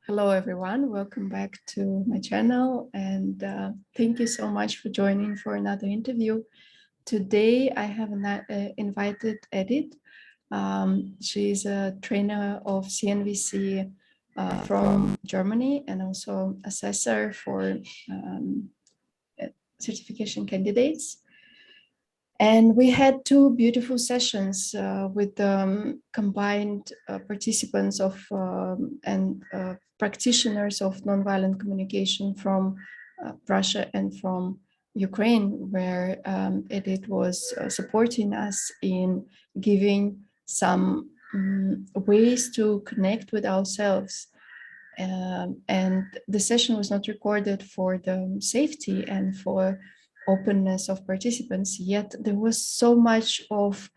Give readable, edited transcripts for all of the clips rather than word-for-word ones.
Hello everyone, welcome back to my channel, and thank you so much for joining for another interview. Today I have invited Edith. She's a trainer of CNVC from Germany and also assessor for certification candidates. And we had two beautiful sessions with combined participants of and practitioners of nonviolent communication from Russia and from Ukraine, where Edith was supporting us in giving some ways to connect with ourselves. And the session was not recorded for the safety and for openness of participants, yet there was so much of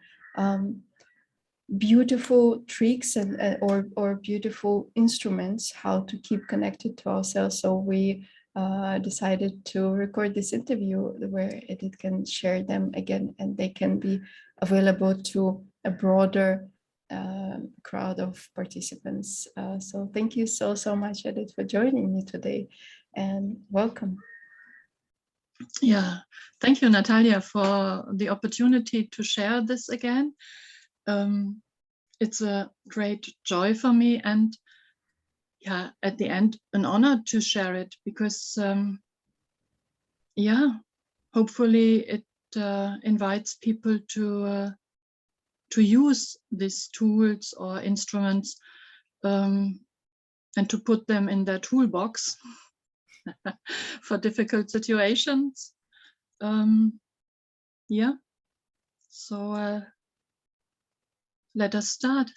beautiful tricks and or beautiful instruments how to keep connected to ourselves. So we decided to record this interview where Edith can share them again, and they can be available to a broader crowd of participants. So thank you so much, Edith, for joining me today, and welcome. Yeah, thank you, Natalia, for the opportunity to share this again. It's a great joy for me, and yeah, at the end, an honor to share it, because yeah, hopefully it invites people to use these tools or instruments and to put them in their toolbox for difficult situations. Yeah, so let us start.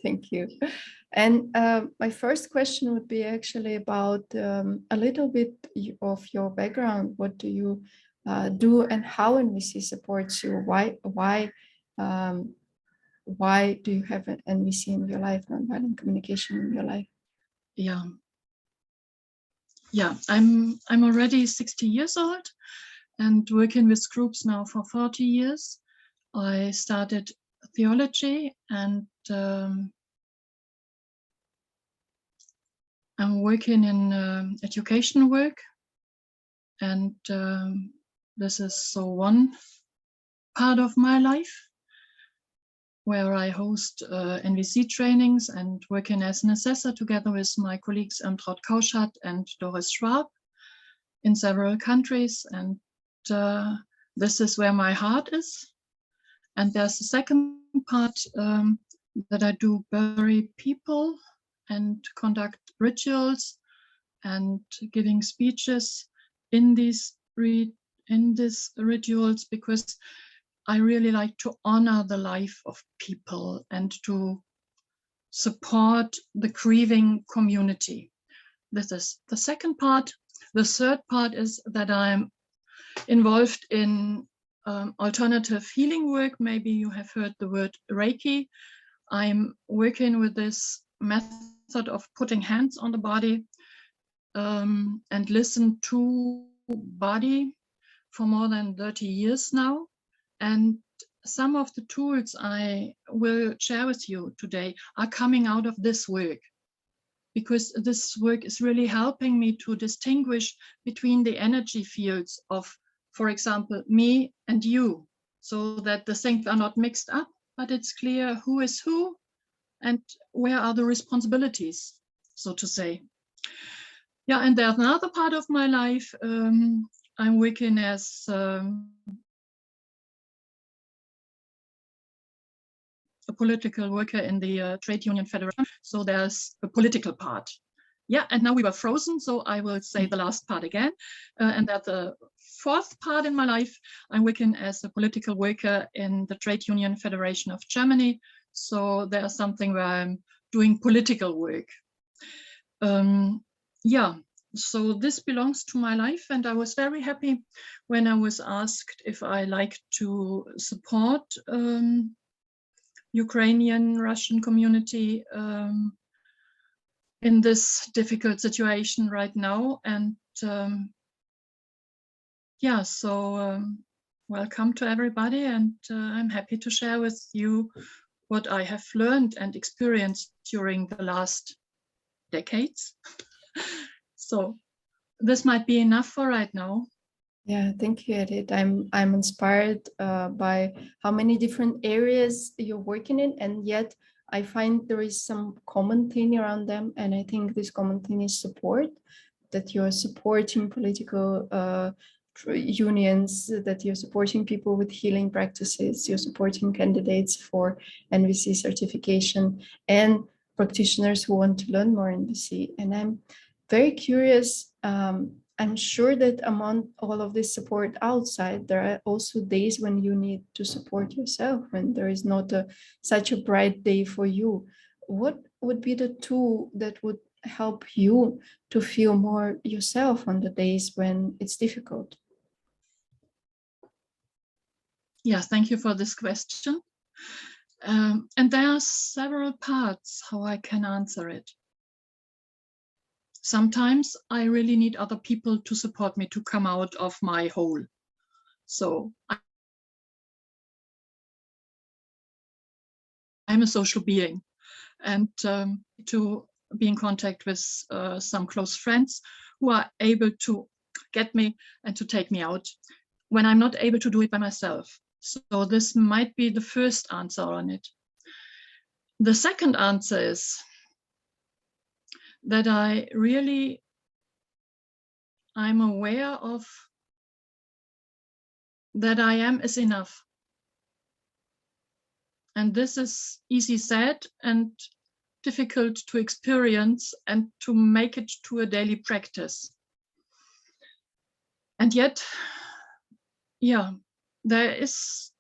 Thank you. And my first question would be actually about a little bit of your background. What do you do, and how NVC supports you? Why do you have an NVC in your life, nonviolent communication in your life? Yeah, I'm already 60 years old and working with groups now for 40 years. I started theology, and I'm working in education work, and this is so one part of my life where I host NVC trainings and working as an assessor together with my colleagues Traut Kauschat and Doris Schwab in several countries, and this is where my heart is. And there's a second part that I do bury people and conduct rituals and giving speeches in these rituals, because I really like to honor the life of people and to support the grieving community. This is the second part. The third part is that I'm involved in alternative healing work. Maybe you have heard the word Reiki. I'm working with this method of putting hands on the body and listen to body for more than 30 years now. And some of the tools I will share with you today are coming out of this work, because this work is really helping me to distinguish between the energy fields of, for example, me and you, so that the things are not mixed up, but it's clear who is who and where are the responsibilities, so to say. Yeah, and there's another part of my life. I'm working as a political worker in the Trade Union Federation. So there's a political part. Yeah, and now we were frozen, so I will say the last part again. And that's the fourth part in my life. I'm working as a political worker in the Trade Union Federation of Germany. So there's something where I'm doing political work. Yeah, so this belongs to my life, and I was very happy when I was asked if I like to support Ukrainian Russian community in this difficult situation right now. And yeah, so welcome to everybody, and I'm happy to share with you what I have learned and experienced during the last decades. So this might be enough for right now. Yeah, thank you, Edith. I'm inspired by how many different areas you're working in, and yet I find there is some common thing around them, and I think this common thing is support. That you're supporting political unions, that you're supporting people with healing practices, you're supporting candidates for NVC certification, and practitioners who want to learn more NVC. And I'm very curious. I'm sure that among all of this support outside, there are also days when you need to support yourself, when there is not such a bright day for you. What would be the tool that would help you to feel more yourself on the days when it's difficult? Yes, thank you for this question. And there are several parts how I can answer it. Sometimes I really need other people to support me to come out of my hole. So I'm a social being, and to be in contact with some close friends who are able to get me and to take me out when I'm not able to do it by myself. So this might be the first answer on it. The second answer is that I'm aware of that I am is enough. And this is easy said and difficult to experience and to make it to a daily practice. And yet, yeah, there is,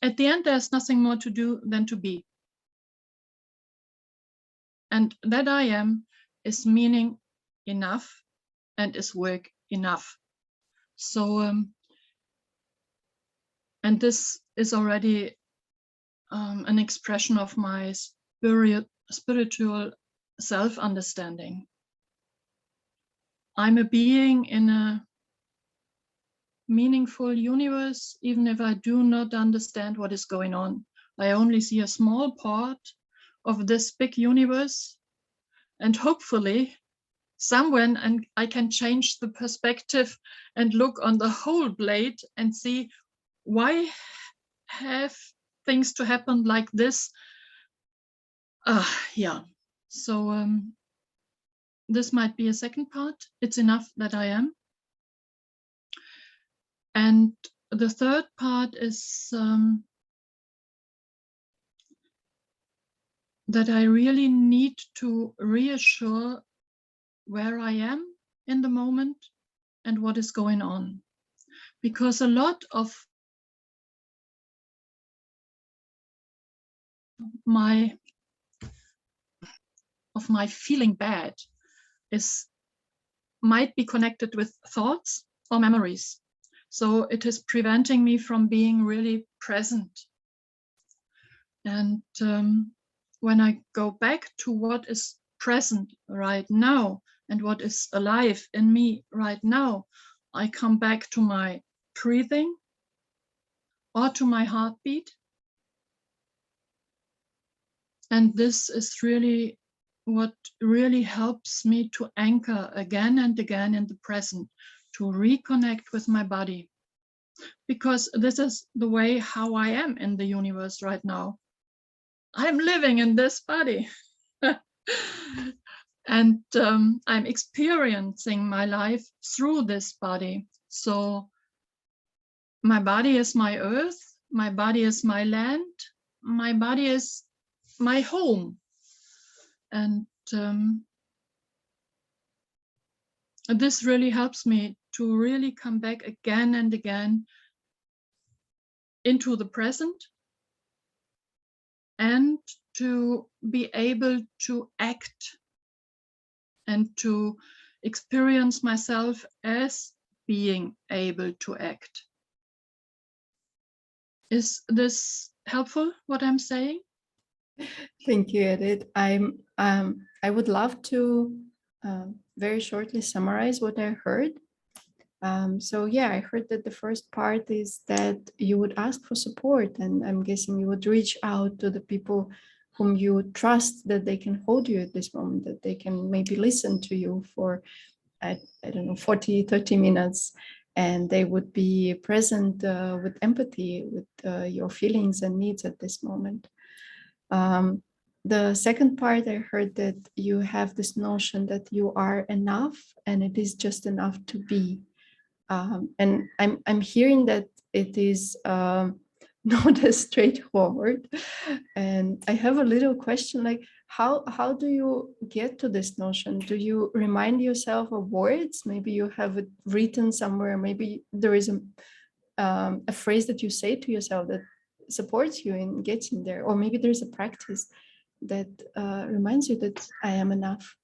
at the end, there's nothing more to do than to be. And that I am is meaning enough and is work enough. So, and this is already an expression of my spiritual self-understanding. I'm a being in a meaningful universe, even if I do not understand what is going on. I only see a small part of this big universe, and hopefully somewhere and I can change the perspective and look on the whole blade and see why have things to happen like this. Yeah, so this might be a second part. It's enough that I am. And the third part is that I really need to reassure where I am in the moment and what is going on. Because a lot of my feeling bad might be connected with thoughts or memories. So it is preventing me from being really present. And when I go back to what is present right now and what is alive in me right now, I come back to my breathing or to my heartbeat. And this is really what really helps me to anchor again and again in the present, to reconnect with my body. Because this is the way how I am in the universe right now. I'm living in this body. And I'm experiencing my life through this body. So my body is my earth, my body is my land, my body is my home. And this really helps me to really come back again and again into the present and to be able to act and to experience myself as being able to act. Is this helpful, what I'm saying? Thank you, Edith. I would love to very shortly summarize what I heard. So yeah, I heard that the first part is that you would ask for support, and I'm guessing you would reach out to the people whom you trust that they can hold you at this moment, that they can maybe listen to you for, I don't know, 40, 30 minutes, and they would be present with empathy with your feelings and needs at this moment. The second part, I heard that you have this notion that you are enough and it is just enough to be. And I'm hearing that it is not as straightforward. And I have a little question, like how do you get to this notion? Do you remind yourself of words? Maybe you have it written somewhere. Maybe there is a phrase that you say to yourself that supports you in getting there. Or maybe there's a practice that reminds you that I am enough.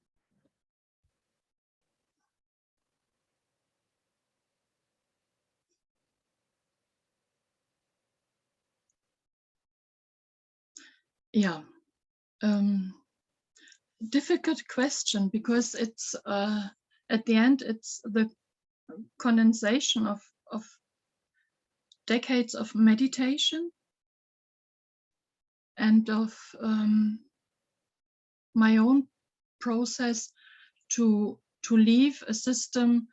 Yeah, difficult question, because it's at the end it's the condensation of decades of meditation and of my own process to leave a system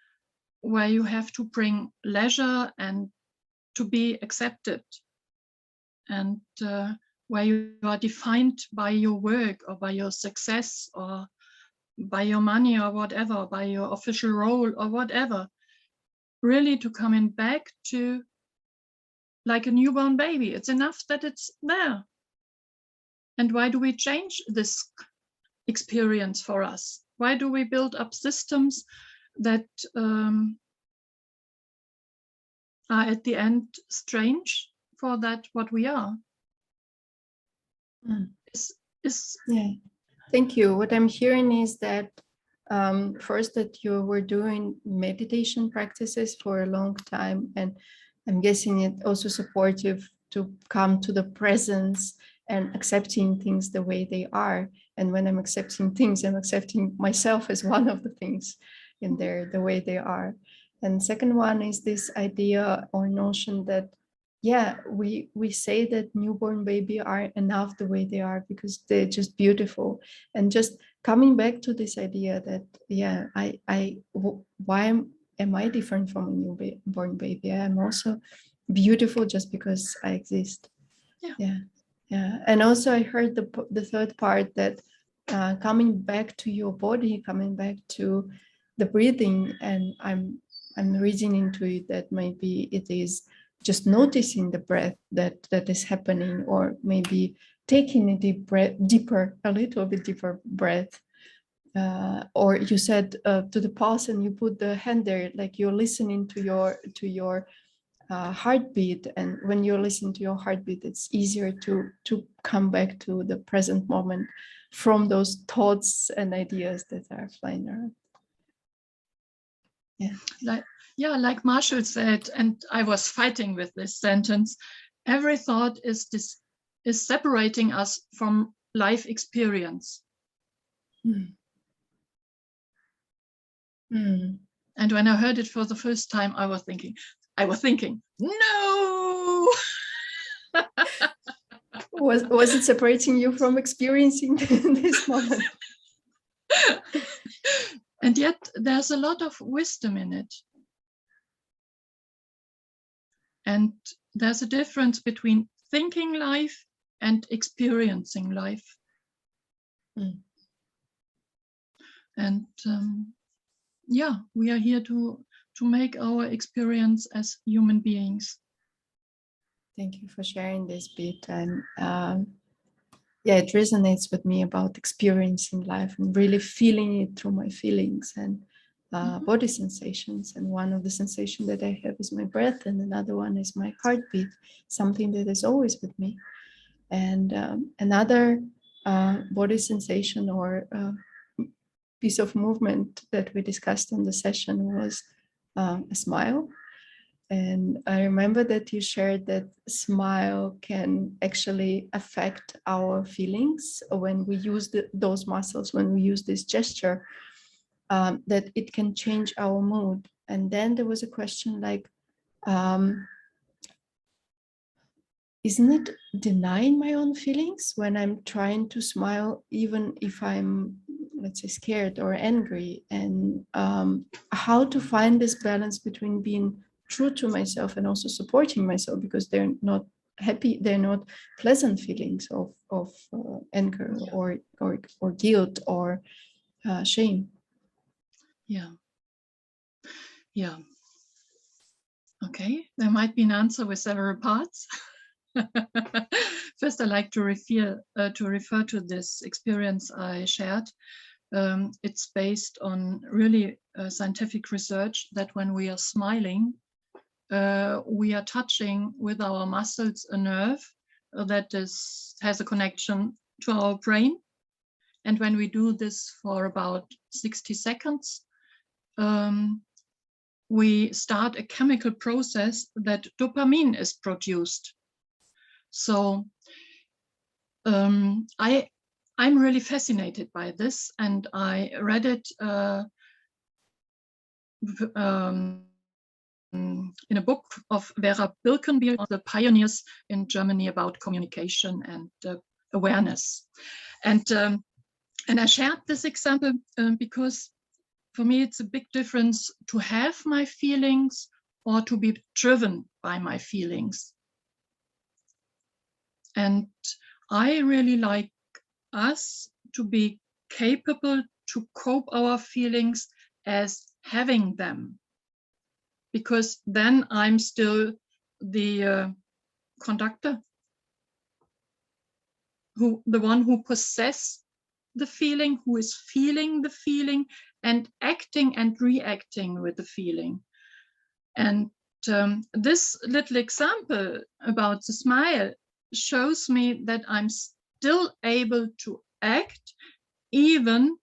where you have to bring leisure and to be accepted, and where you are defined by your work or by your success or by your money or whatever, by your official role or whatever, really to coming back to like a newborn baby. It's enough that it's there. And why do we change this experience for us? Why do we build up systems that are at the end strange for that what we are? Yeah, thank you. What I'm hearing is that first that you were doing meditation practices for a long time, and I'm guessing it also supportive to come to the presence and accepting things the way they are. And when I'm accepting things, I'm accepting myself as one of the things in there, the way they are. And second one is this idea or notion that, yeah, we say that newborn baby are enough the way they are because they're just beautiful. And just coming back to this idea that, yeah, why am I different from a newborn baby? I'm also beautiful just because I exist. Yeah. And also I heard the third part that coming back to your body, coming back to the breathing, and I'm reading into it that maybe it is just noticing the breath that is happening, or maybe taking a a little bit deeper breath. Or you said to the pulse, and you put the hand there, like you're listening to your heartbeat. And when you listen to your heartbeat, it's easier to come back to the present moment from those thoughts and ideas that are flying around. Like Marshall said, and I was fighting with this sentence, every thought is separating us from life experience. And when I heard it for the first time, I was thinking, no. Was it separating you from experiencing this moment? And yet there's a lot of wisdom in it. And there's a difference between thinking life and experiencing life. And we are here to make our experience as human beings. Thank you for sharing this bit. And it resonates with me about experiencing life and really feeling it through my feelings and body sensations. And one of the sensations that I have is my breath, and another one is my heartbeat, something that is always with me. And another body sensation or piece of movement that we discussed in the session was a smile. And I remember that you shared that smile can actually affect our feelings when we use those muscles, when we use this gesture, that it can change our mood. And then there was a question like, isn't it denying my own feelings when I'm trying to smile, even if I'm, let's say, scared or angry? And how to find this balance between being true to myself and also supporting myself, because they're not happy, they're not pleasant feelings of anger or guilt or shame. Yeah. Okay, there might be an answer with several parts. First, I like to refer to this experience I shared. It's based on really scientific research that when we are smiling, we are touching with our muscles a nerve that has a connection to our brain. And when we do this for about 60 seconds, we start a chemical process that dopamine is produced. So I'm really fascinated by this, and I read it in a book of Vera Birkenbiel, the pioneers in Germany about communication and awareness. And I shared this example because for me, it's a big difference to have my feelings or to be driven by my feelings. And I really like us to be capable to cope our feelings as having them, because then I'm still the conductor, the one who possesses the feeling, who is feeling the feeling and acting and reacting with the feeling. And this little example about the smile shows me that I'm still able to act even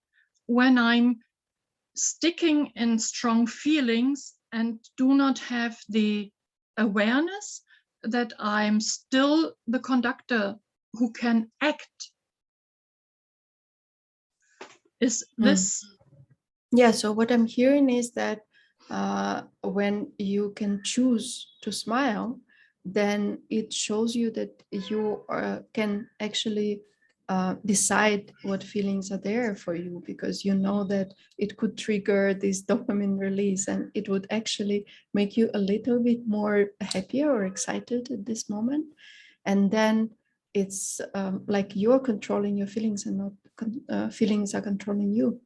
when I'm sticking in strong feelings and do not have the awareness that I'm still the conductor who can act. Is this? Yeah, so what I'm hearing is that when you can choose to smile, then it shows you that you can actually decide what feelings are there for you, because you know that it could trigger this dopamine release and it would actually make you a little bit more happier or excited at this moment. And then it's like you're controlling your feelings and not feelings are controlling you.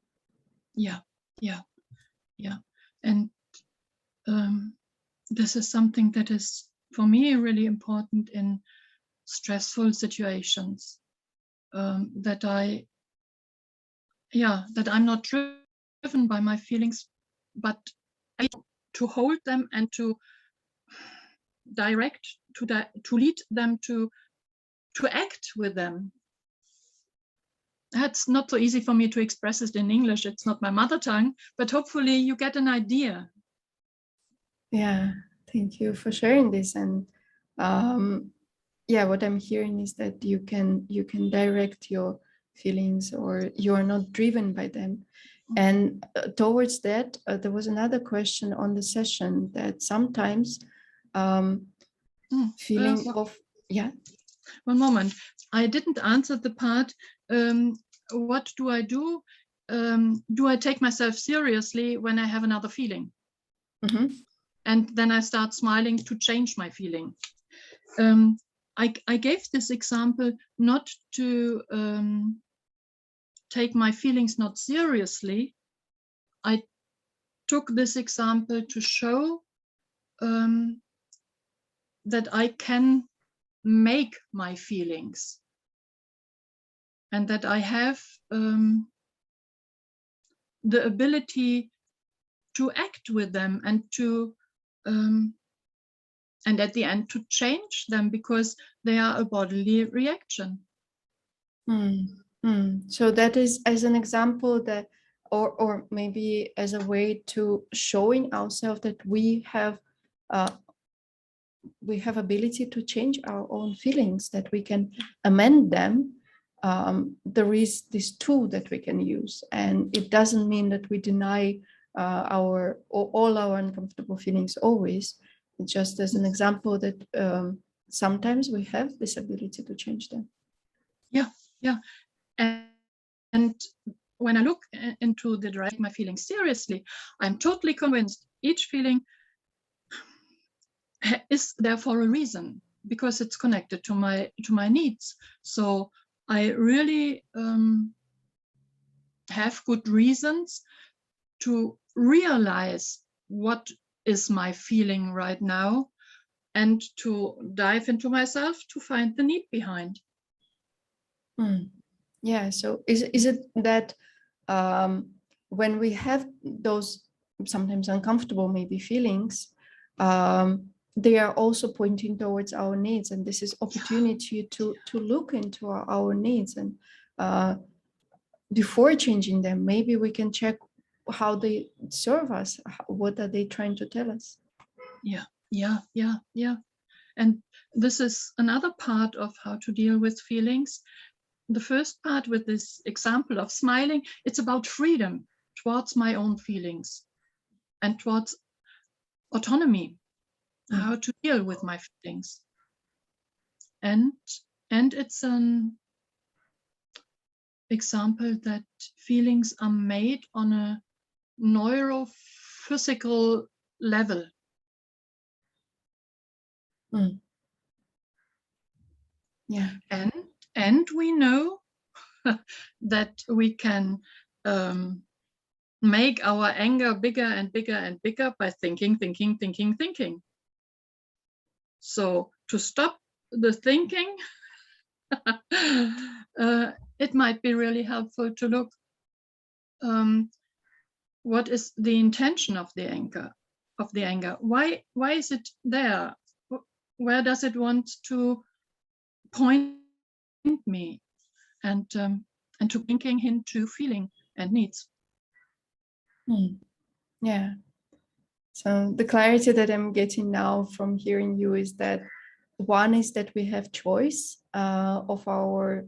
Yeah. And this is something that is for me really important in stressful situations, that I'm not driven by my feelings, but to hold them and to direct, to lead them, to act with them. That's not so easy for me to express it in English. It's not my mother tongue, but hopefully you get an idea. Yeah, thank you for sharing this. And what I'm hearing is that you can direct your feelings, or you are not driven by them. And towards that, there was another question on the session that sometimes feeling of, yeah. One moment, I didn't answer the part, what do I do? Do I take myself seriously when I have another feeling? Mm-hmm. And then I start smiling to change my feeling. I gave this example not to take my feelings not seriously. I took this example to show that I can make my feelings, and that I have the ability to act with them and to and at the end to change them, because they are a bodily reaction. So that is as an example that, or maybe as a way to showing ourselves that we have ability to change our own feelings, that we can amend them. There is this tool that we can use, and it doesn't mean that we deny all our uncomfortable feelings always. It's just as an example that sometimes we have this ability to change them. Yeah. And when I look into the direct my feelings seriously, I'm totally convinced each feeling is there for a reason, because it's connected to my needs. So I really have good reasons to realize what is my feeling right now, and to dive into myself to find the need behind. Yeah, so is it that when we have those sometimes uncomfortable maybe feelings, they are also pointing towards our needs, and this is opportunity to look into our needs, and before changing them, maybe we can check how they serve us. What are they trying to tell us? Yeah. And this is another part of how to deal with feelings. The first part, with this example of smiling, it's about freedom towards my own feelings and towards autonomy, how to deal with my feelings. And it's an example that feelings are made on a neurophysical level. Yeah. And we know that we can make our anger bigger and bigger and bigger by thinking. So to stop the thinking, it might be really helpful to look what is the intention of the anger. Why is it there? Where does it want to point me? And to linking into feeling and needs. Yeah. So the clarity that I'm getting now from hearing you is that one is that we have choice of our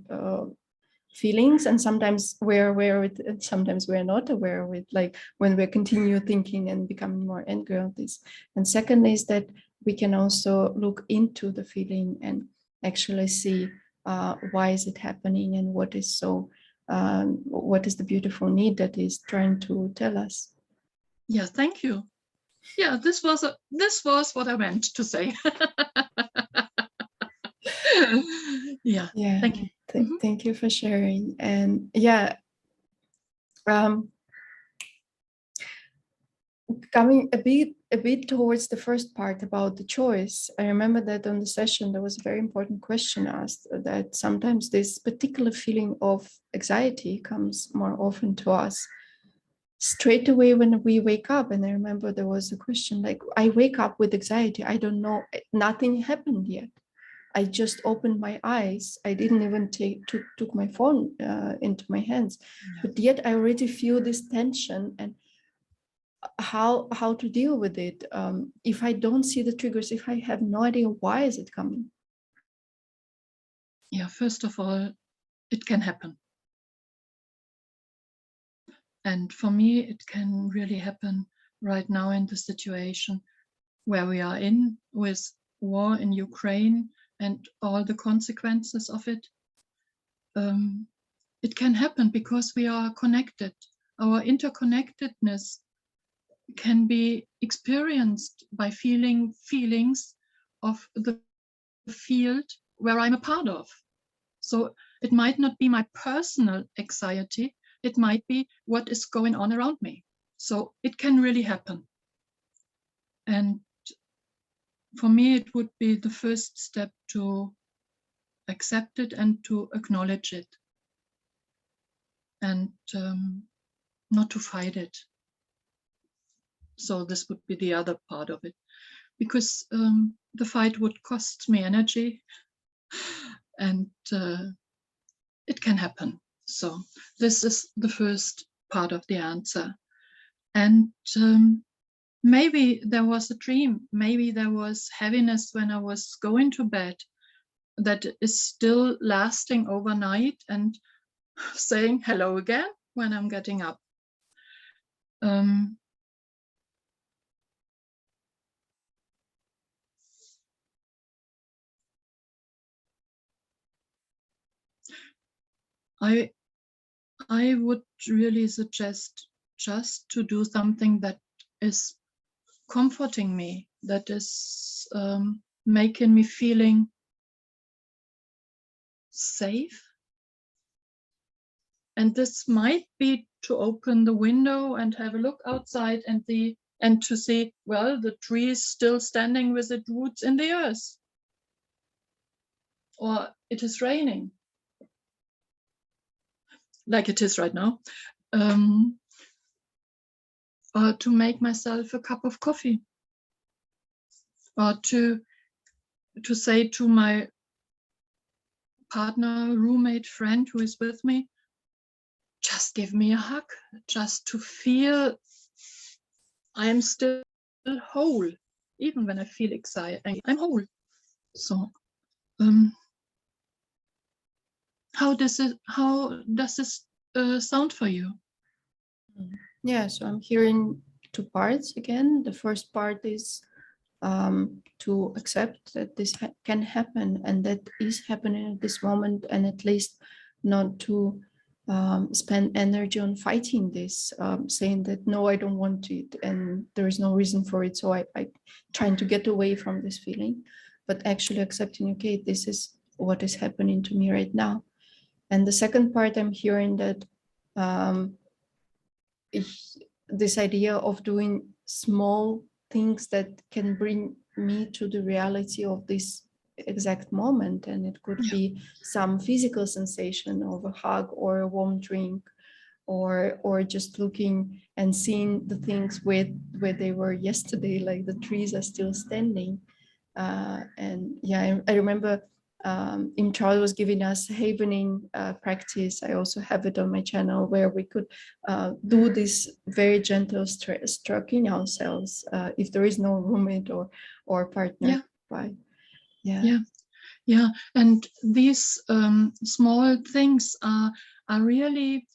feelings, and sometimes we're aware of it and sometimes we're not aware of it, like when we continue thinking and becoming more angry of this. And second is that we can also look into the feeling and actually see why is it happening, and what is the beautiful need that is trying to tell us. Yeah, thank you. Yeah, this was what I meant to say. Yeah, thank you. Thank you for sharing. And coming a bit towards the first part about the choice, I remember that on the session there was a very important question asked, that sometimes this particular feeling of anxiety comes more often to us straight away when we wake up. And I remember there was a question like, I wake up with anxiety, I don't know, nothing happened yet, I just opened my eyes, I didn't even took my phone into my hands, but yet I already feel this tension. And how to deal with it if I don't see the triggers, if I have no idea why is it coming? Yeah, first of all, it can happen. And for me, it can really happen right now in the situation where we are in, with war in Ukraine and all the consequences of it. It can happen because we are connected. Our interconnectedness can be experienced by feeling feelings of the field where I'm a part of. So it might not be my personal anxiety, it might be what is going on around me. So it can really happen. And for me, it would be the first step to accept it and to acknowledge it, and not to fight it. So this would be the other part of it, because the fight would cost me energy, and it can happen. So this is the first part of the answer. And maybe there was a dream, maybe there was heaviness when I was going to bed that is still lasting overnight and saying hello again when I'm getting up. I would really suggest just to do something that is comforting me, that is making me feeling safe. And this might be to open the window and have a look outside and to see, well, the tree is still standing with its roots in the earth. Or it is raining, like it is right now. Or to make myself a cup of coffee. Or to say to my partner, roommate, friend who is with me, just give me a hug, just to feel I am still whole, even when I feel excited, I'm whole. So, how does this sound for you? Yeah, so I'm hearing two parts again. The first part is to accept that this can happen and that is happening at this moment, and at least not to spend energy on fighting this, saying that no, I don't want it and there is no reason for it, so I trying to get away from this feeling, but actually accepting, okay, this is what is happening to me right now. And the second part, I'm hearing that this idea of doing small things that can bring me to the reality of this exact moment, and it could be some physical sensation of a hug or a warm drink, or just looking and seeing the things where they were yesterday, like the trees are still standing. And yeah, I remember Charles was giving us havening practice. I also have it on my channel, where we could do this very gentle stroking ourselves if there is no roommate or partner by. Yeah. And these small things are really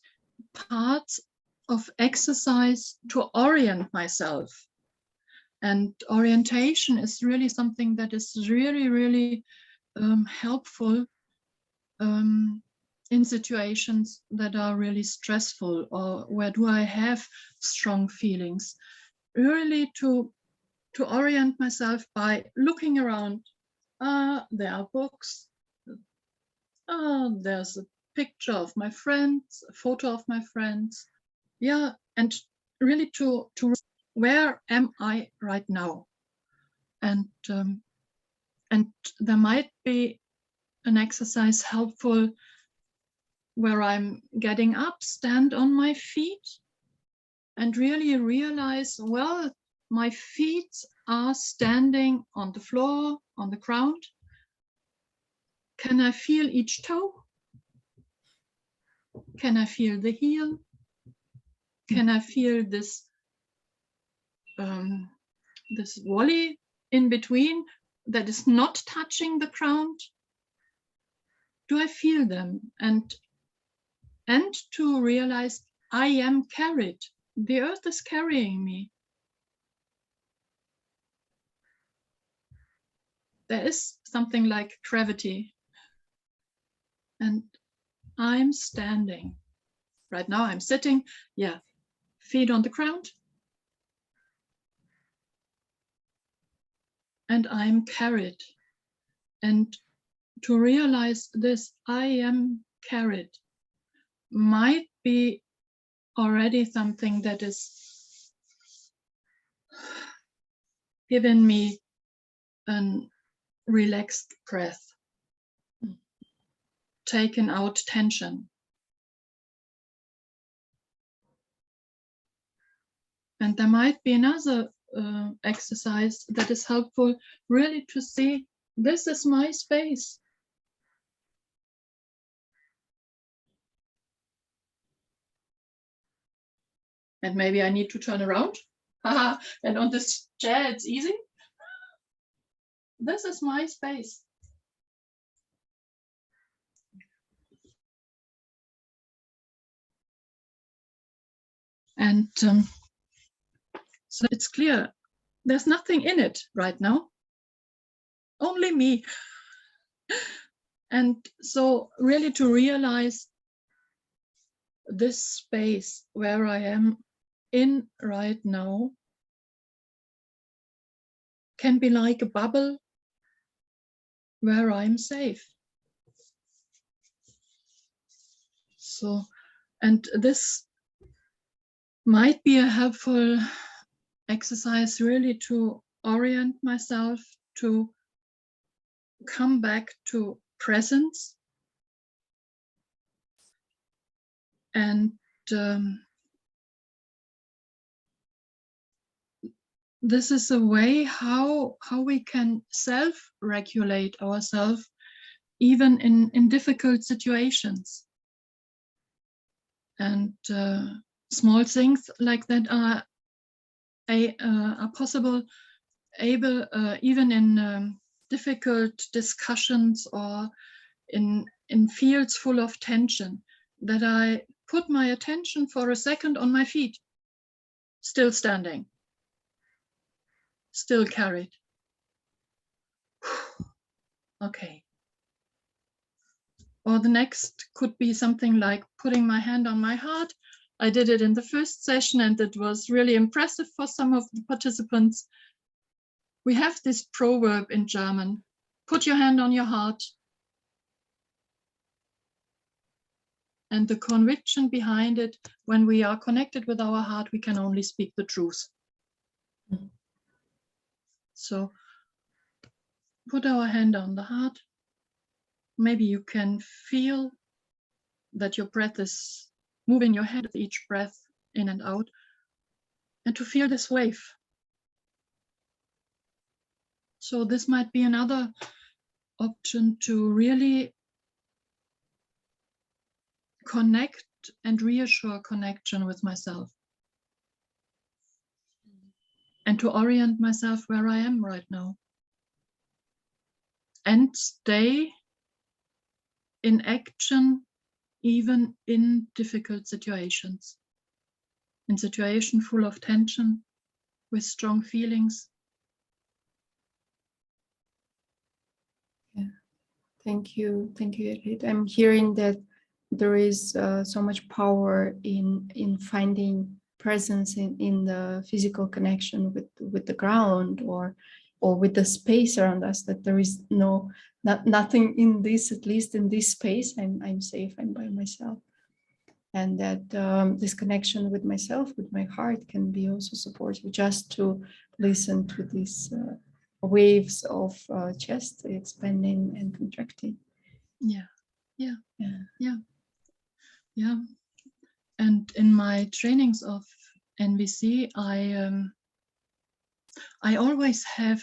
parts of exercise to orient myself. And orientation is really something that is really helpful in situations that are really stressful, or where do I have strong feelings. Really to orient myself by looking around. There are books. There's a picture of my friends, a photo of my friends. Yeah, and really to where am I right now? And there might be an exercise helpful where I'm getting up, stand on my feet, and really realize, well, my feet are standing on the floor, on the ground. Can I feel each toe? Can I feel the heel? Can I feel this volley in between that is not touching the ground? Do I feel them? And to realize I am carried. The earth is carrying me. There is something like gravity. And I'm standing. Right now I'm sitting, feet on the ground. And I'm carried. And to realize this, I am carried, might be already something that is giving me a relaxed breath, taking out tension. And there might be another exercise that is helpful, really to see, this is my space. And maybe I need to turn around. And on this chair, it's easy. This is my space. And so it's clear, there's nothing in it right now. Only me. And so really to realize this space where I am in right now can be like a bubble where I'm safe. So, and this might be a helpful exercise really to orient myself, to come back to presence. And this is a way how we can self-regulate ourselves even in difficult situations. And small things like that are possible, even in difficult discussions or in fields full of tension, that I put my attention for a second on my feet, still standing, still carried. Okay. Or the next could be something like putting my hand on my heart. I did it in the first session and it was really impressive for some of the participants. We have this proverb in German, put your hand on your heart. And the conviction behind it, when we are connected with our heart, we can only speak the truth. Mm-hmm. So put our hand on the heart. Maybe you can feel that your breath is moving your head with each breath in and out, and to feel this wave. So this might be another option to really connect and reassure connection with myself, and to orient myself where I am right now, and stay in action even in difficult situations, in situations full of tension, with strong feelings. Yeah, thank you, Edith. I'm hearing that there is so much power in finding presence in the physical connection with the ground or with the space around us, that there is nothing in this, at least in this space, I'm safe, I'm by myself. And that this connection with myself, with my heart, can be also supportive, just to listen to these waves of chest expanding and contracting. Yeah. And in my trainings of NVC, I always have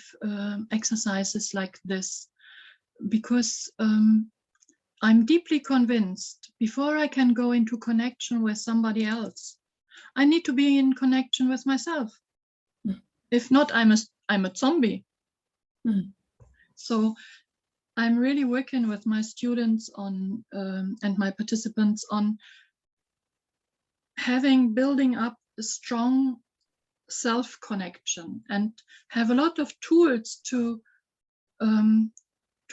exercises like this, because I'm deeply convinced before I can go into connection with somebody else, I need to be in connection with myself. Mm. If not, I'm a zombie. Mm. So I'm really working with my students on and my participants on building up a strong self-connection, and have a lot of tools to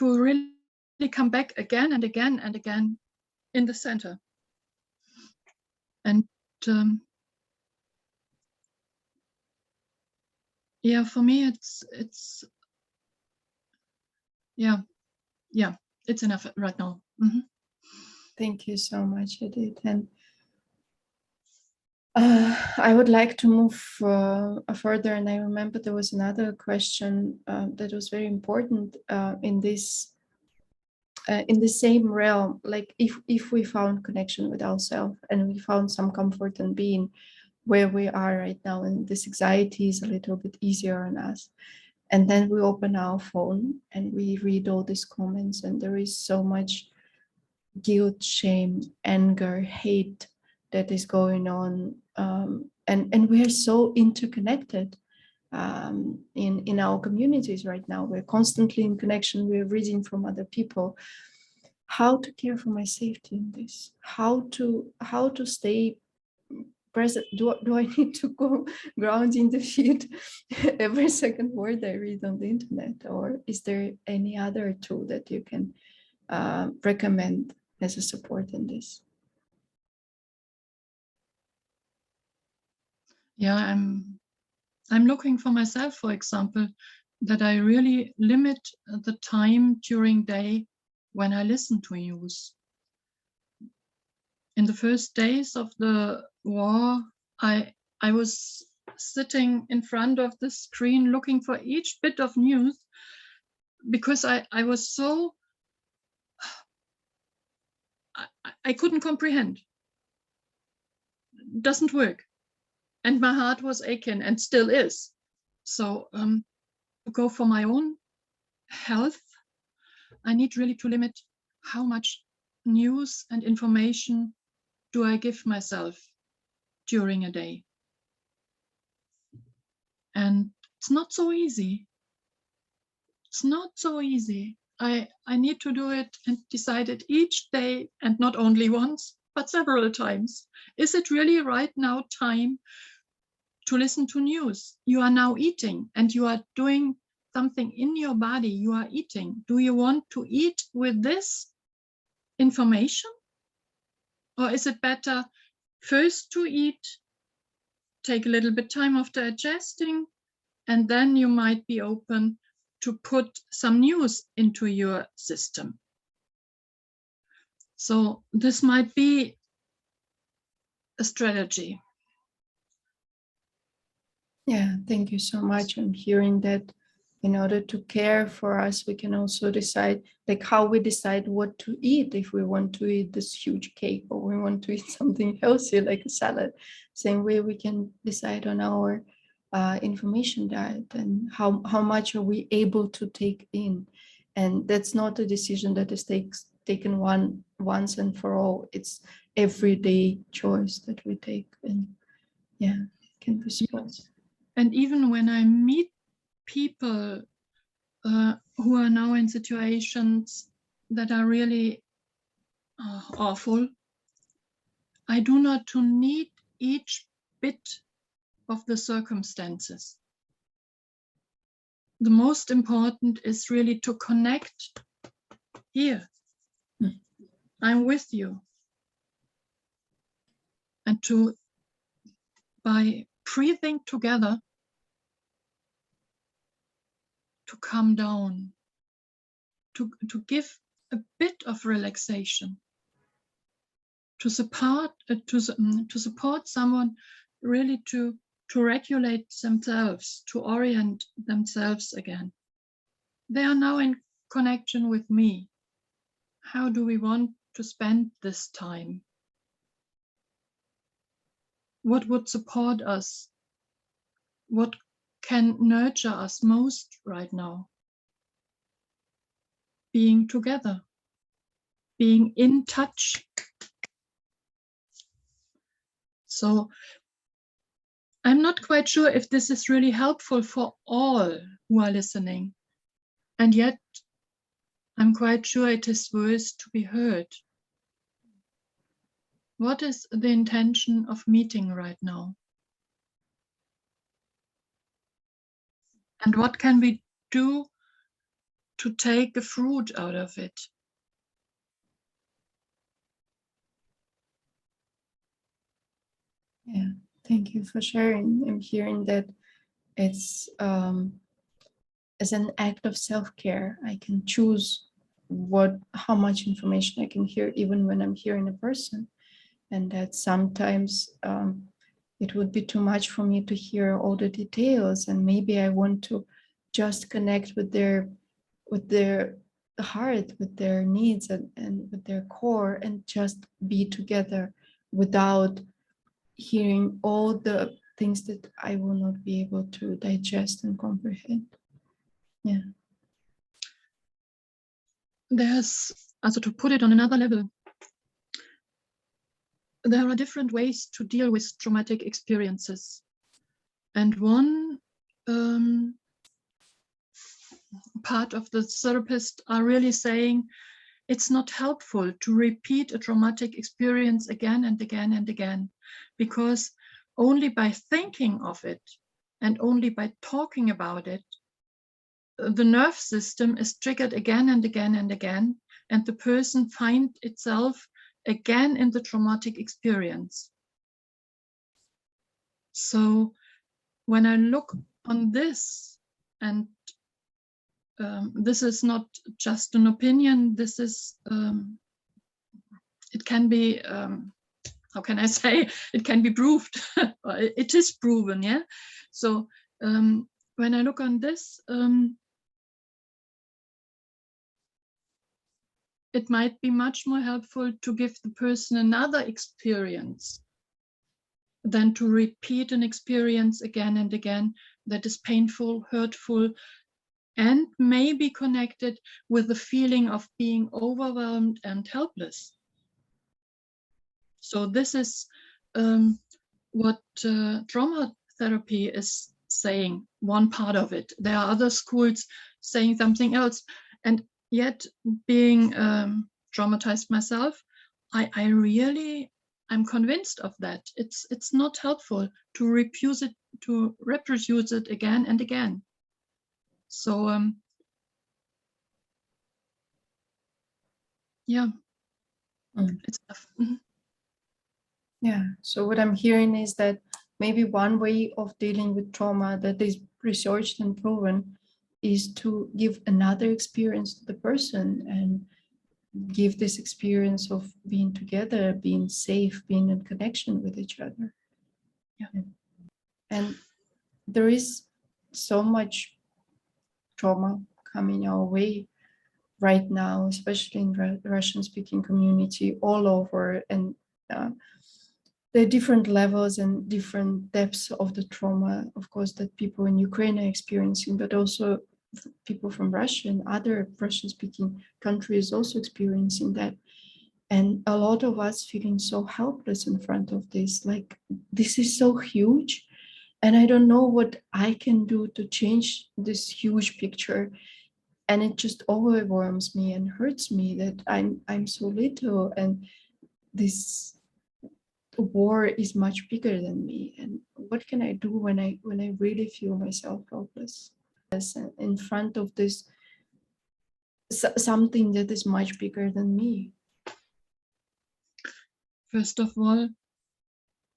really come back again and again and again in the center. And yeah, for me it's it's enough right now. Mm-hmm. Thank you so much, Edith. And I would like to move further, and I remember there was another question that was very important in this in the same realm. Like if we found connection with ourselves and we found some comfort in being where we are right now, and this anxiety is a little bit easier on us, and then we open our phone and we read all these comments, and there is so much guilt, shame, anger, hate that is going on, and we are so interconnected in our communities right now. We're constantly in connection. We're reading from other people. How to care for my safety in this? How to stay present? Do I need to go grounding the feet every second word I read on the internet, or is there any other tool that you can recommend as a support in this? Yeah, I'm looking for myself, for example, that I really limit the time during day when I listen to news. In the first days of the war, I was sitting in front of the screen looking for each bit of news because I was so I couldn't comprehend. It doesn't work. And my heart was aching and still is. So to go for my own health, I need really to limit how much news and information do I give myself during a day. And it's not so easy. It's not so easy. I need to do it and decide it each day, and not only once, but several times. Is it really right now time to listen to news? You are now eating and you are doing something in your body. You are eating. Do you want to eat with this information? Or is it better first to eat, take a little bit time of digesting, and then you might be open to put some news into your system? So this might be a strategy. Yeah, thank you so much. I'm hearing that in order to care for us, we can also decide, like how we decide what to eat. If we want to eat this huge cake or we want to eat something healthy like a salad, same way we can decide on our information diet and how much are we able to take in. And that's not a decision that is taken once and for all. It's everyday choice that we take, and yeah, can be small. And even when I meet people who are now in situations that are really awful, I do not to need each bit of the circumstances. The most important is really to connect here. I'm with you. And to, by breathing together, to calm down, to give a bit of relaxation, to support someone really to regulate themselves, to orient themselves again. They are now in connection with me. How do we want to spend this time? What would support us? What can nurture us most right now? Being together, being in touch. So I'm not quite sure if this is really helpful for all who are listening. And yet I'm quite sure it is worth to be heard. What is the intention of meeting right now? And what can we do to take a fruit out of it? Yeah, thank you for sharing. I'm hearing that it's as an act of self-care. I can choose how much information I can hear, even when I'm hearing a person, and that sometimes it would be too much for me to hear all the details, and maybe I want to just connect with their heart, with their needs and with their core, and just be together without hearing all the things that I will not be able to digest and comprehend. Yeah. There's, also to put it on another level, there are different ways to deal with traumatic experiences. And one part of the therapists are really saying it's not helpful to repeat a traumatic experience again and again and again, because only by thinking of it and only by talking about it, the nerve system is triggered again and again and again, and the person finds itself again in the traumatic experience. So when I look on this, and this is not just an opinion, this is, it can be, how can I say, it can be proved. It is proven, yeah? So when I look on this, it might be much more helpful to give the person another experience than to repeat an experience again and again that is painful, hurtful, and may be connected with the feeling of being overwhelmed and helpless. So this is what trauma therapy is saying, one part of it. There are other schools saying something else. And yet, being traumatized myself, I'm convinced of that. It's not helpful to reproduce it again and again. So yeah, it's tough. Mm-hmm. Yeah, so what I'm hearing is that maybe one way of dealing with trauma that is researched and proven is to give another experience to the person and give this experience of being together, being safe, being in connection with each other. Yeah. And there is so much trauma coming our way right now, especially in the Russian-speaking community all over, and there are different levels and different depths of the trauma, of course, that people in Ukraine are experiencing, but also people from Russia and other Russian-speaking countries also experiencing that. And a lot of us feeling so helpless in front of this, like, this is so huge, and I don't know what I can do to change this huge picture. And it just overwhelms me and hurts me that I'm so little, and this war is much bigger than me. And what can I do when I really feel myself helpless in front of this something that is much bigger than me? First of all,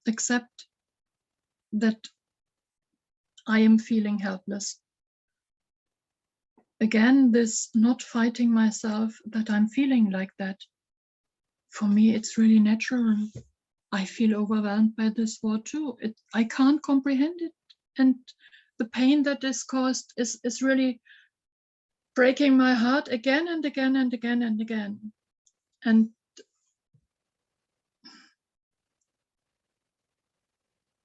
accept that I am feeling helpless. Again, this not fighting myself, that I'm feeling like that. For me, it's really natural. I feel overwhelmed by this war too. I can't comprehend it. And the pain that is caused is really breaking my heart again and again and again and again. And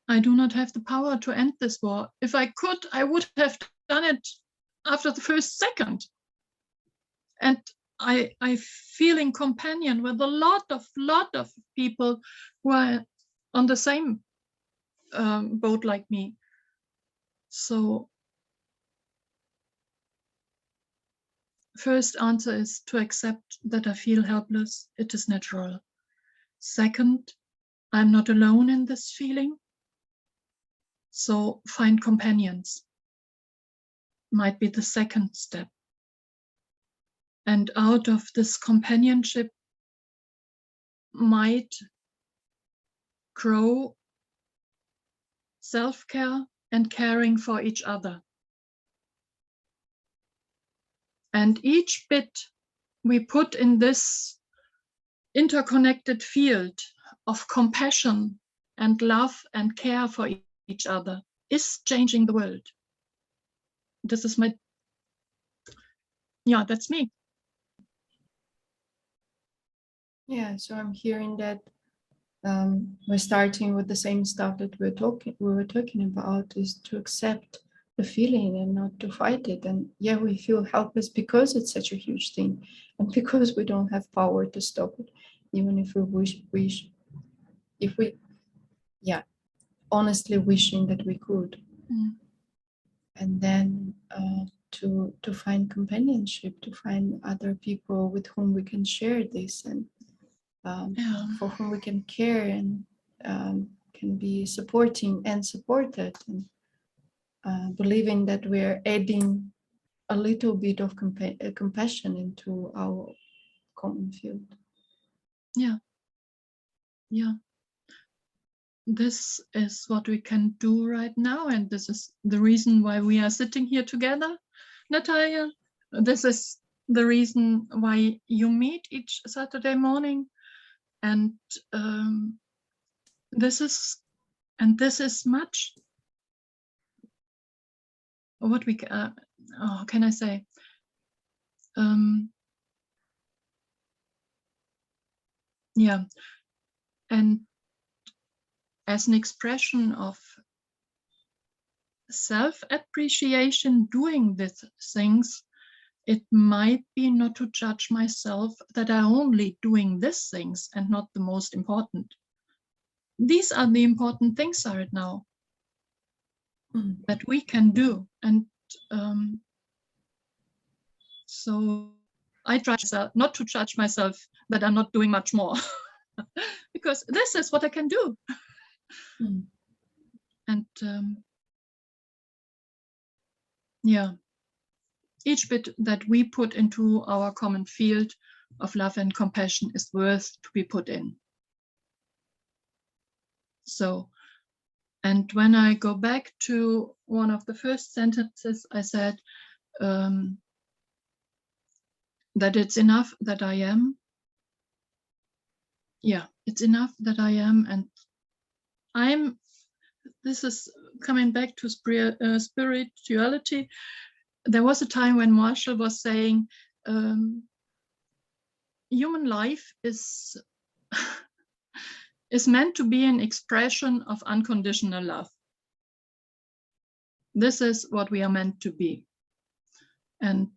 I do not have the power to end this war. If I could, I would have done it after the first second. And I feel in companion with a lot of people who are on the same boat like me. So first answer is to accept that I feel helpless. It is natural. Second, I'm not alone in this feeling. So find companions. Might be the second step. And out of this companionship might grow self-care and caring for each other. And each bit we put in this interconnected field of compassion and love and care for each other is changing the world. This is that's me. Yeah, so I'm hearing that we're starting with the same stuff that we were talking about, is to accept the feeling and not to fight it. And yeah, we feel helpless because it's such a huge thing, and because we don't have power to stop it, even if we honestly wishing that we could. And then to find companionship, to find other people with whom we can share this, and for whom we can care and can be supporting and supported, and believing that we're adding a little bit of compassion into our common field. Yeah. this is what we can do right now, and this is the reason why we are sitting here together, Natalia. This is the reason why you meet each Saturday morning, and this is much what we how can I say, yeah, and as an expression of self-appreciation doing these things, it might be not to judge myself that I'm only doing these things and not the most important. These are the important things right now that we can do. And so I try not to judge myself that I'm not doing much more because this is what I can do. And yeah, each bit that we put into our common field of love and compassion is worth to be put in. So, and when I go back to one of the first sentences, I said that it's enough that I am. Yeah, it's enough that I am, and this is coming back to spirituality. There was a time when Marshall was saying human life is meant to be an expression of unconditional love. This is what we are meant to be. And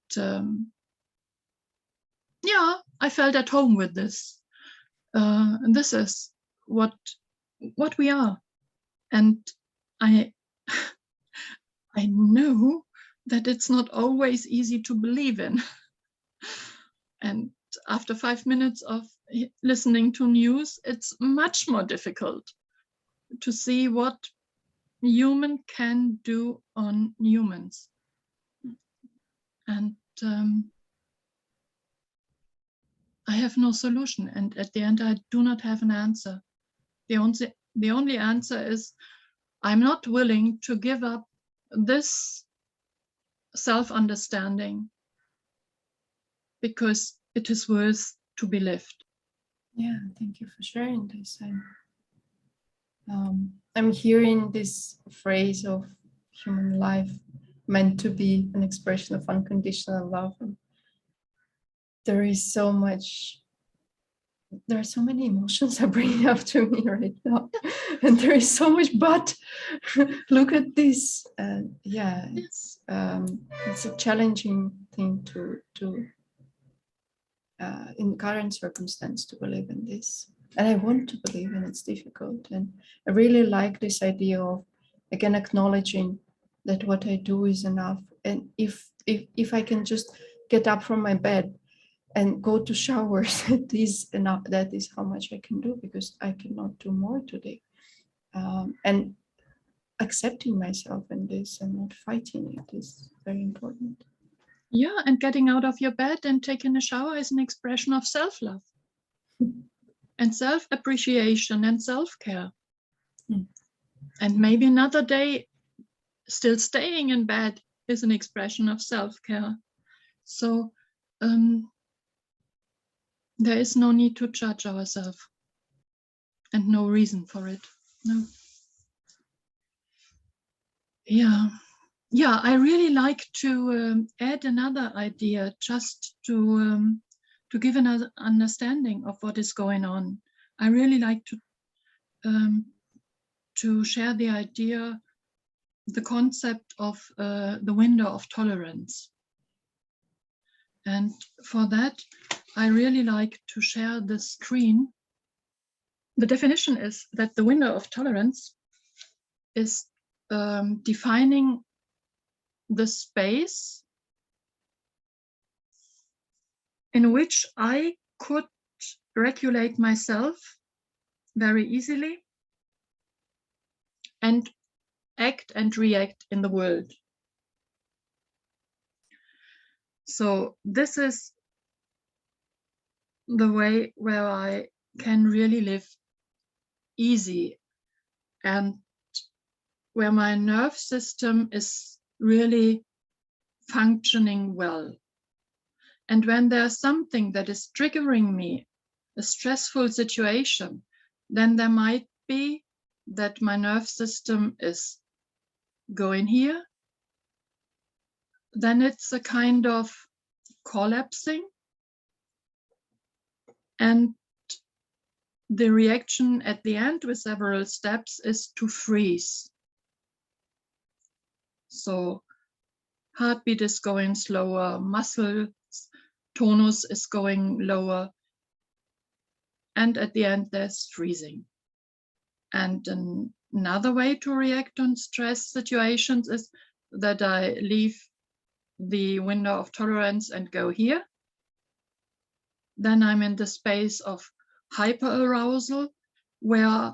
yeah, I felt at home with this. This is what we are. And I know that it's not always easy to believe in. And after 5 minutes of listening to news, it's much more difficult to see what human can do on humans. And I have no solution. And at the end, I do not have an answer. The only answer is I'm not willing to give up this self-understanding because it is worth to be lived. Yeah, thank you for sharing this. I'm hearing this phrase of human life meant to be an expression of unconditional love. And there are so many emotions are bringing up to me right now, and there is so much. But look at this. Yeah, it's a challenging thing to in current circumstance to believe in this. And I want to believe, and it's difficult. And I really like this idea of, again, acknowledging that what I do is enough. And if I can just get up from my bed and go to showers, that is enough. That is how much I can do, because I cannot do more today. And accepting myself in this and not fighting it is very important. Yeah, and getting out of your bed and taking a shower is an expression of self-love and self-appreciation and self-care. And maybe another day still staying in bed is an expression of self-care. So there is no need to judge ourselves, and no reason for it. No. Yeah, I really like to add another idea, just to give another understanding of what is going on. I really like to share the idea, the concept of the window of tolerance. And for that, I really like to share the screen. The definition is that the window of tolerance is defining the space in which I could regulate myself very easily and act and react in the world. So this is the way where I can really live easy and where my nerve system is really functioning well. And when there's something that is triggering me, a stressful situation, then there might be that my nerve system is going here. Then it's a kind of collapsing. And the reaction at the end with several steps is to freeze. So heartbeat is going slower, muscle tonus is going lower, and at the end there's freezing. And another way to react on stress situations is that I leave the window of tolerance and go here. Then I'm in the space of hyperarousal, where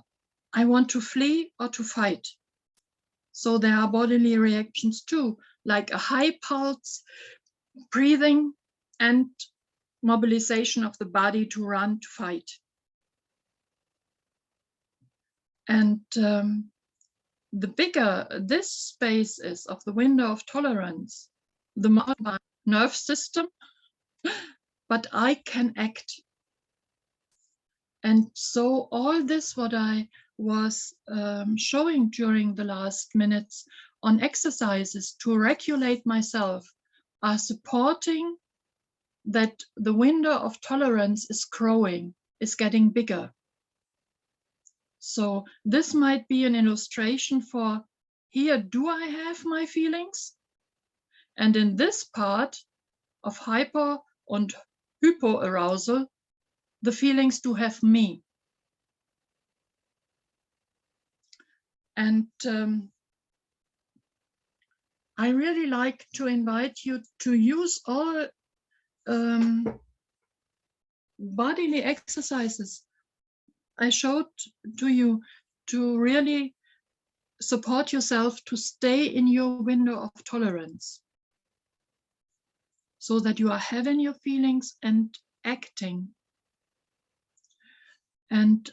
I want to flee or to fight. So there are bodily reactions too, like a high pulse, breathing, and mobilization of the body to run, to fight. And the bigger this space is of the window of tolerance, the more my nerve system, but I can act. And so all this, what I was showing during the last minutes on exercises to regulate myself, are supporting that the window of tolerance is growing, is getting bigger. So this might be an illustration for, here do I have my feelings? And in this part of hyper and hypoarousal, the feelings do have me. And I really like to invite you to use all bodily exercises I showed to you to really support yourself to stay in your window of tolerance, so that you are having your feelings and acting. And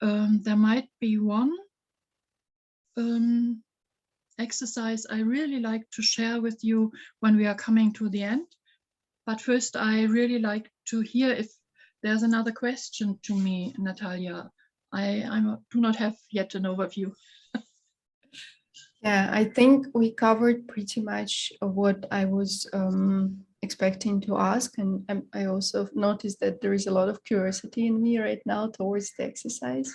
there might be one exercise I really like to share with you when we are coming to the end. But first, I really like to hear if there's another question to me, Natalia. I do not have yet an overview. Yeah, I think we covered pretty much what I was expecting to ask, and I also noticed that there is a lot of curiosity in me right now towards the exercise.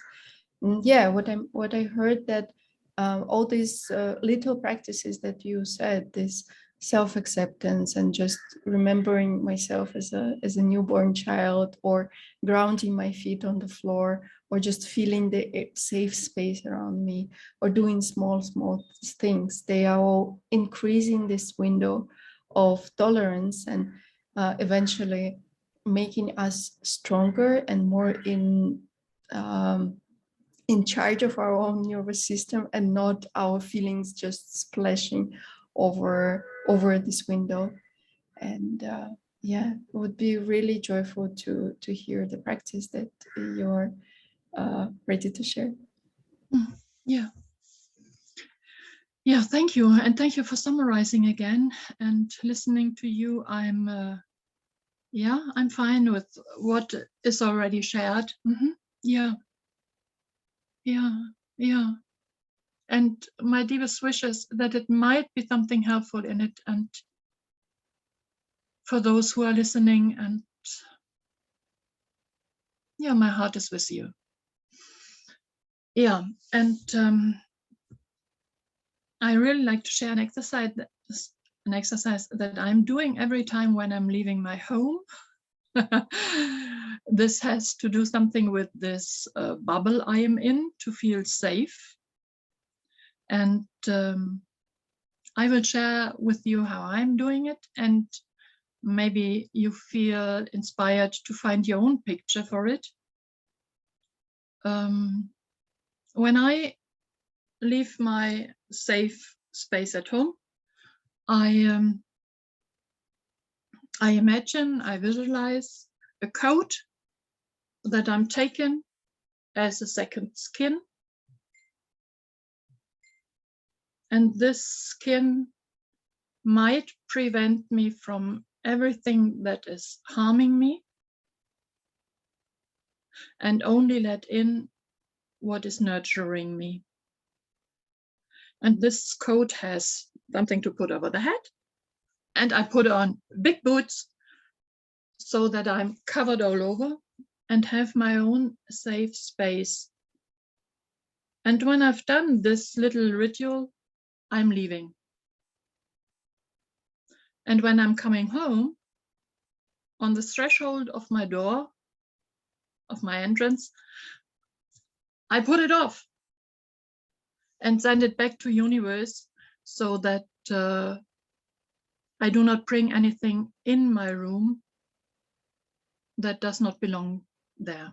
And yeah, what I heard that all these little practices that you said, this self-acceptance and just remembering myself as a newborn child, or grounding my feet on the floor, or just feeling the safe space around me, or doing small things, they are all increasing this window of tolerance and eventually making us stronger and more in charge of our own nervous system, and not our feelings just splashing over this window. And yeah, it would be really joyful to hear the practice that you're ready to share. Yeah, thank you, and thank you for summarizing again and listening to you. I'm fine with what is already shared. Yeah. And my deepest wish is that it might be something helpful in it, and for those who are listening, and my heart is with you. And I really like to share an exercise that I'm doing every time when I'm leaving my home. This has to do something with this bubble I am in to feel safe. And I will share with you how I'm doing it, and maybe you feel inspired to find your own picture for it. When I leave my safe space at home, I imagine, I visualize a coat that I'm taking as a second skin, And this skin might prevent me from everything that is harming me, and only let in what is nurturing me. And this coat has something to put over the head, and I put on big boots so that I'm covered all over and have my own safe space. And when I've done this little ritual, I'm leaving. And when I'm coming home, on the threshold of my door, of my entrance, I put it off and send it back to universe so that I do not bring anything in my room that does not belong there.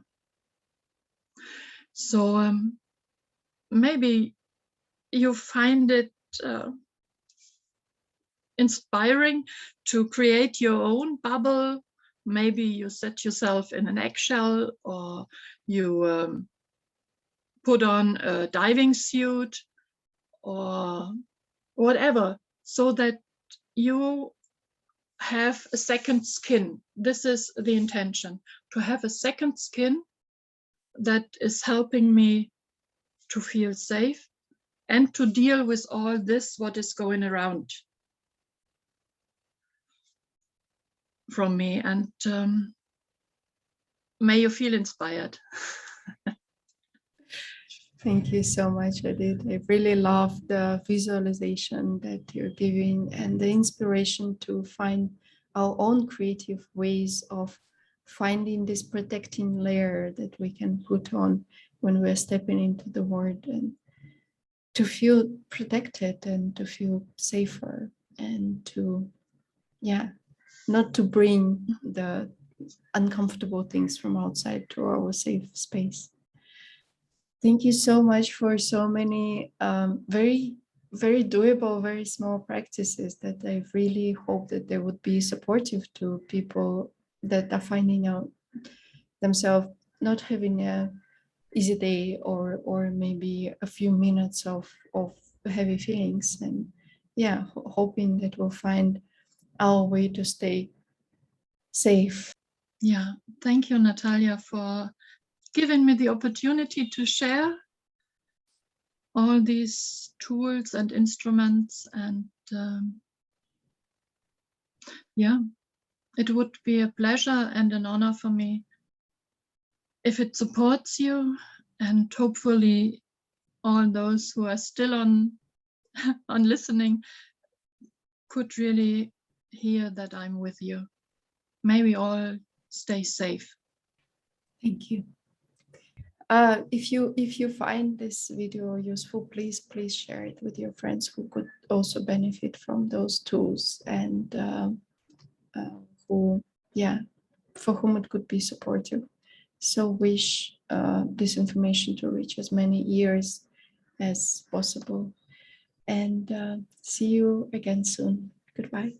So maybe you find it inspiring to create your own bubble. Maybe you set yourself in an eggshell, or you put on a diving suit or whatever, so that you have a second skin. This is the intention, to have a second skin that is helping me to feel safe and to deal with all this what is going around from me. And may you feel inspired. Thank you so much, Edith. I really love the visualization that you're giving and the inspiration to find our own creative ways of finding this protecting layer that we can put on when we're stepping into the world, and to feel protected and to feel safer, and to, yeah, not to bring the uncomfortable things from outside to our safe space. Thank you so much for so many very, very doable, very small practices that I really hope that they would be supportive to people that are finding out themselves not having a easy day, or maybe a few minutes of heavy feelings, and yeah, hoping that we'll find our way to stay safe. Yeah, thank you, Natalia, for giving me the opportunity to share all these tools and instruments. And yeah, it would be a pleasure and an honor for me if it supports you, and hopefully all those who are still on listening could really hear that I'm with you. May we all stay safe. Thank you. If you find this video useful, please share it with your friends who could also benefit from those tools, and for whom it could be supportive. So wish this information to reach as many ears as possible, and see you again soon. Goodbye.